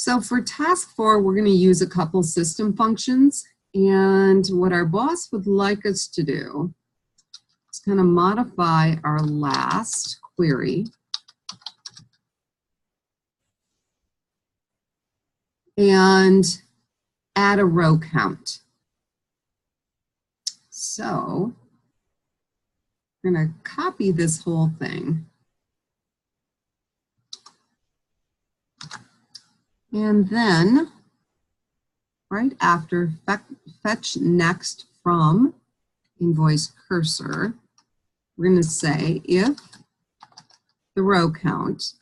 So for task 4, we're going to use a couple system functions. And what our boss would like us to do is kind of modify our last query and add a row count. So I'm going to copy this whole thing. And then right after fetch next from invoice cursor, we're going to say if the row count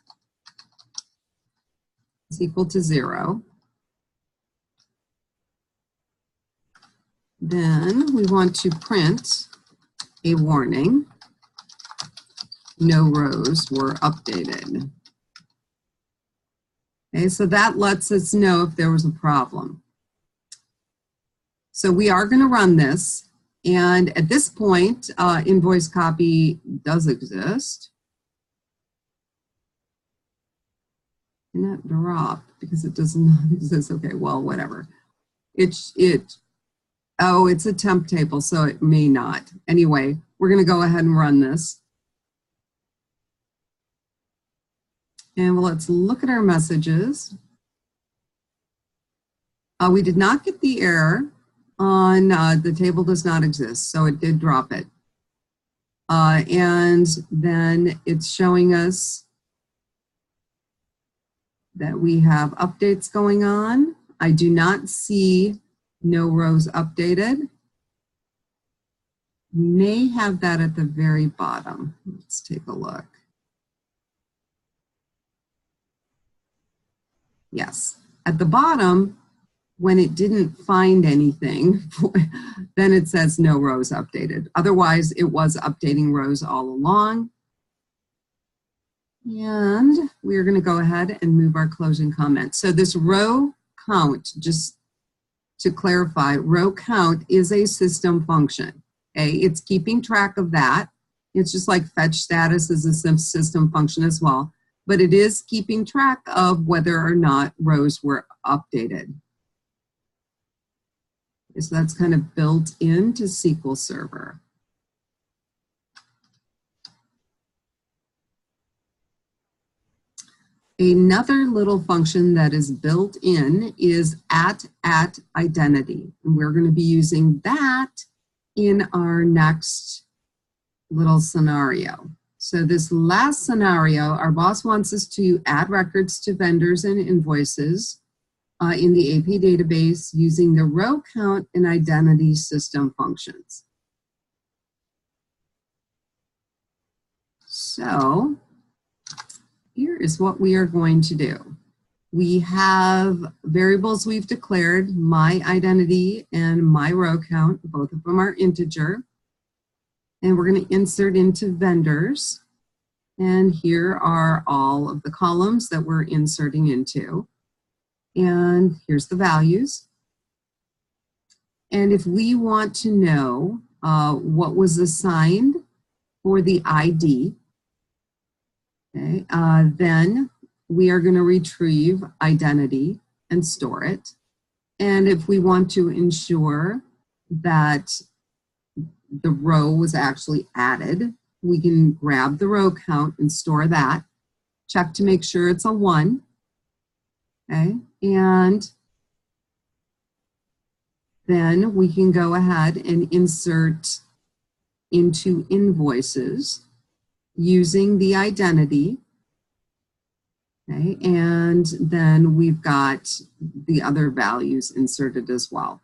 is equal to 0, then we want to print a warning, no rows were updated. Okay, so that lets us know if there was a problem. So we are going to run this, and at this point, invoice copy does exist. Cannot drop because it does not exist. Okay, well, whatever. Oh, it's a temp table, so it may not. Anyway, we're going to go ahead and run this. And let's look at our messages. We did not get the error on the table does not exist, so it did drop it. And then it's showing us that we have updates going on. I do not see no rows updated. May have that at the very bottom. Let's take a look. Yes, at the bottom, when it didn't find anything, then it says no rows updated. Otherwise, it was updating rows all along. And we're going to go ahead and move our closing comment. So this row count, just to clarify, row count is a system function. Okay, it's keeping track of that. It's just like fetch status is a system function as well. But it is keeping track of whether or not rows were updated. So that's kind of built into SQL Server. Another little function that is built in is at identity. And we're going to be using that in our next little scenario. So this last scenario, our boss wants us to add records to vendors and invoices in the AP database using the row count and identity system functions. So here is what we are going to do. We have variables we've declared, my identity and my row count, both of them are integer. And we're going to insert into vendors. And here are all of the columns that we're inserting into. And here's the values. And if we want to know what was assigned for the ID, okay, then we are going to retrieve identity and store it. And if we want to ensure that the row was actually added, we can grab the row count and store that. Check to make sure it's a 1. Okay, and then we can go ahead and insert into invoices using the identity. Okay, and then we've got the other values inserted as well.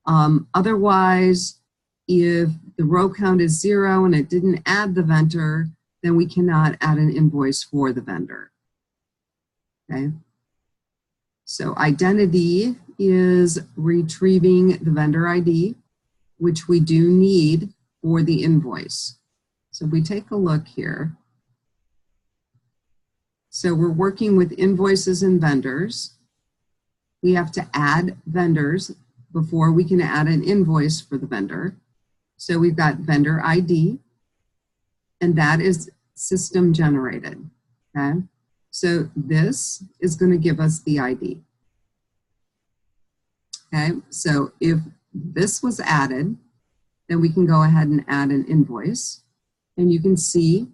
Otherwise, if the row count is 0 and it didn't add the vendor, then we cannot add an invoice for the vendor. Okay. So identity is retrieving the vendor ID, which we do need for the invoice. So we take a look here. So we're working with invoices and vendors. We have to add vendors before we can add an invoice for the vendor. So we've got vendor ID, and that is system generated, okay? So this is going to give us the ID. Okay, so if this was added, then we can go ahead and add an invoice. And you can see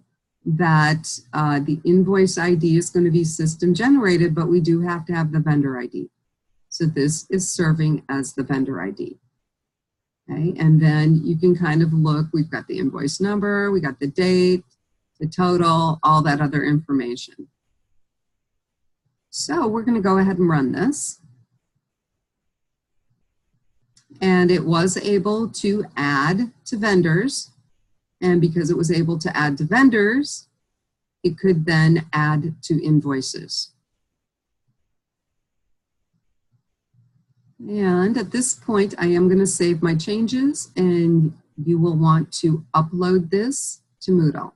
that the invoice ID is going to be system generated, but we do have to have the vendor ID. So this is serving as the vendor ID. Okay, and then you can kind of look, we've got the invoice number, we got the date, the total, all that other information. So we're going to go ahead and run this. And it was able to add to vendors. And because it was able to add to vendors, it could then add to invoices. And at this point, I am going to save my changes, and you will want to upload this to Moodle.